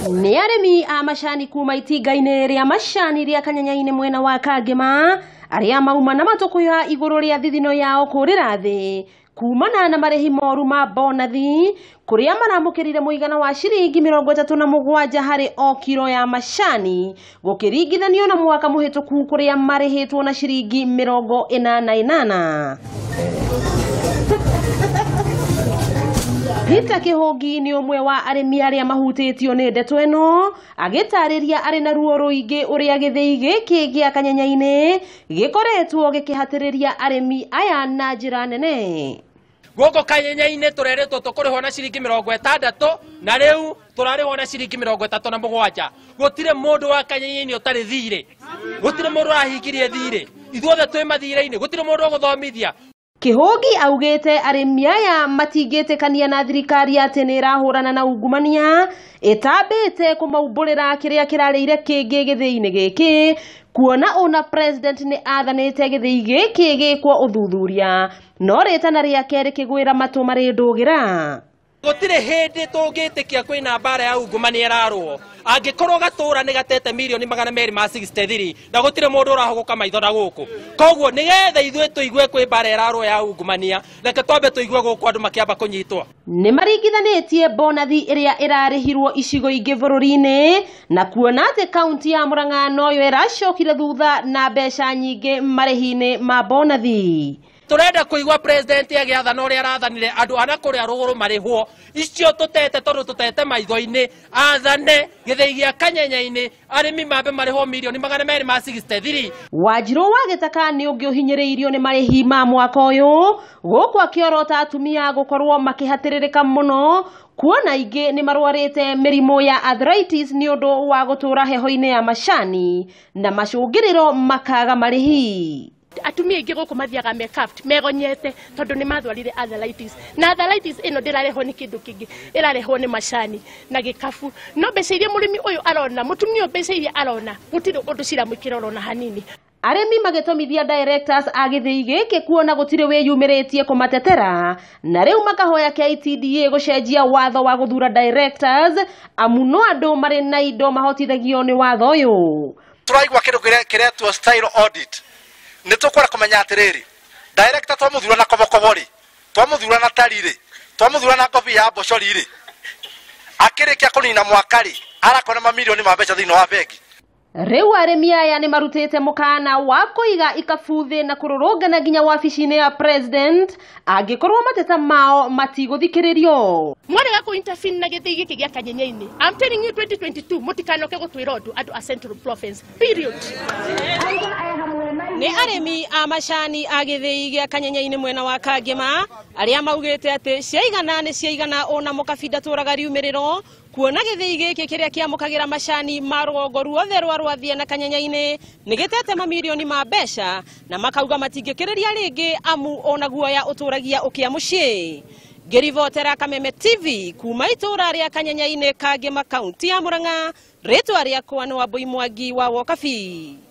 Nĩ arĩmi a macani kuma itinga-inĩ rĩa macani rĩa Kanyenyaine mwena wa Kangema arĩa mauma na matũkũya igũrũ rĩa thithino yao kũrĩra thĩ kumana na marĩhi moru ma bonathi kũrĩa maramũkĩrire mũigana wa ciringi 37 harĩ o kiro ya macani gũkĩringithanio na mwaka mũhĩtũku kũrĩa marĩhĩtwo na ciringi 88. Peter Kĩhũngi nĩ ũmwe wa arĩmi arĩa mahutĩtio nĩ ndeto ĩno agĩtarĩria arĩ na ruo rũingĩ ũrĩa gĩthĩi gĩkĩ gĩa Kanyenyaine gĩkoretwo gĩkĩhatĩrĩria arĩmi aya na njĩra nene. Gũkũ Kanyenyaine tũreretwo tũkũrĩhwo na ciringi 60 na rĩu tũrarĩhwo na ciringi 37. Gũtirĩ mũndũ wa Kanyenyaine ũtarĩ thirĩ, gũtirĩ mũndũ ũrahingirie thirĩ, ithuothe twĩ mathirĩ-inĩ, gũtirĩ mũndũ ũgũthomithia. Kĩhũngi augĩte arĩmi aya matingĩtĩkania na thirikari atĩ nĩ ĩrahũrana na ungumania ĩtambĩte kũmaumbũrĩra kĩrĩa kĩrarĩire kĩngĩ gĩthĩi-inĩ gĩkĩ kuona ona president nĩ athanĩte gĩthĩi gĩkĩ gĩkwo ũthuthuria no rĩtana rĩake rĩkĩgwĩra matũ marĩ ndũgĩra. Gũtirĩ hĩndĩ tũngĩtĩkia kwĩna mbara ya ungumania ĩrarũo angĩkorwo gatũra nĩ gatete mirioni 263 na gũtirĩ mũndũ ũrahogoka maitho na gũkũ. Koguo nĩgetha ithuĩ tũigue kwĩ mbara ĩrarũo ya ungumania reke twambe tũigue gũkũ andũ makĩamba kũnyitwo. Nĩ maringithanĩtie bonathi ĩrĩa ĩrarĩhirwo icigo ingĩ bũrũri-inĩ na kuona atĩ kaunti ya Murang'a noyo ĩracokire thutha na mbeca nyingĩ marĩhi-inĩ ma bonathi. Turenda kuigwa president agĩathana ũrĩa arathanire andũ ana kũrĩa rũgũrũ marĩhwo icio tũtete tondũ tũtete maitho-inĩ athane gĩthĩi gĩa Kanyenyaine arĩmi mambe marĩhwo mirioni 263. Wanjirũ wa Gĩthaka nĩ ũngĩ ũhinyĩrĩirio nĩ marĩhi ma mwaka ũyũ gũkũ akĩorota atumia gũkorwo makĩhatĩrĩrĩka mũno kuona aingĩ nĩ marwarĩte mĩrimũ ya arthritis nĩ ũndũ wa gũtũra heho-inĩ ya macani na macũngĩrĩro makaga marĩhi. Atumia ingĩ gũkũ mathiaga mekaft megonyete tondũ nĩ mathwarire arthritis na arthritis ĩno ndĩrarehwo nĩ kĩndũ kĩngĩ ĩrarehwo nĩ macani na gĩkabu no mbeca iria mũrĩmi ũyũ arona mũtumia mbeca iria arona gũtirĩ ũndũ ciramwĩkĩra orona hanini. Arĩmi magĩtomithia directors a gĩthĩi gĩkĩ kuona gũtirĩ wĩyumĩrĩtie kũmatetera na rĩu makahoya KTDA gũcenjia watho wa gũthura directors amu no andũ marĩ na indo mahotithagio nĩ watho ũyũ. Tũraigua kĩndũ kĩretwo style audit nĩ tũkwenda kũmenya atĩrĩrĩ director twamũthura na kobokobori twamũthura na tarire twamũthura na ngobi ya mbocorire akĩrĩkia kũnina mwakari arakona mamirioni ma mbeca thĩinĩ wa bengi. Rĩu arĩmi aya nĩ marutĩte mũkana wa kũiga ikabu thĩ na kũrũrũngana nginya wabici-inĩ ya president angĩkorwo mateta mao matigũthikĩrĩrio. Mwarega ku intervene na gĩthĩi gĩkĩ gĩa Kanyenyaine. I'm telling you 2022 mũtikanoke gũtwĩra andũ a Central Province period. Nĩ arĩmi a macani a gĩthĩi gĩa Kanyenyaine mwena wa Kangema arĩa maugĩte atĩ ciaigana nĩ ciaigana ona mũkabinda tũraga riumĩrĩro kuona gĩthĩi gĩkĩ kĩrĩa kĩamũkagĩra macani ma rũgongo ruothe rwa Rwathia na Kanyenyaine nĩ gĩtete mamirioni ma mbeca na makauga matingĩkĩrĩria rĩngĩ amu ona guoya ũtũragia ũkĩa mũciĩ. Ngĩribotera Kameme TV kuma itũra rĩa Kanyenyaine Kangema kaunti ya Murang'a rĩtwa rĩakwa nĩ Wambui Mwangi wa Wokabi.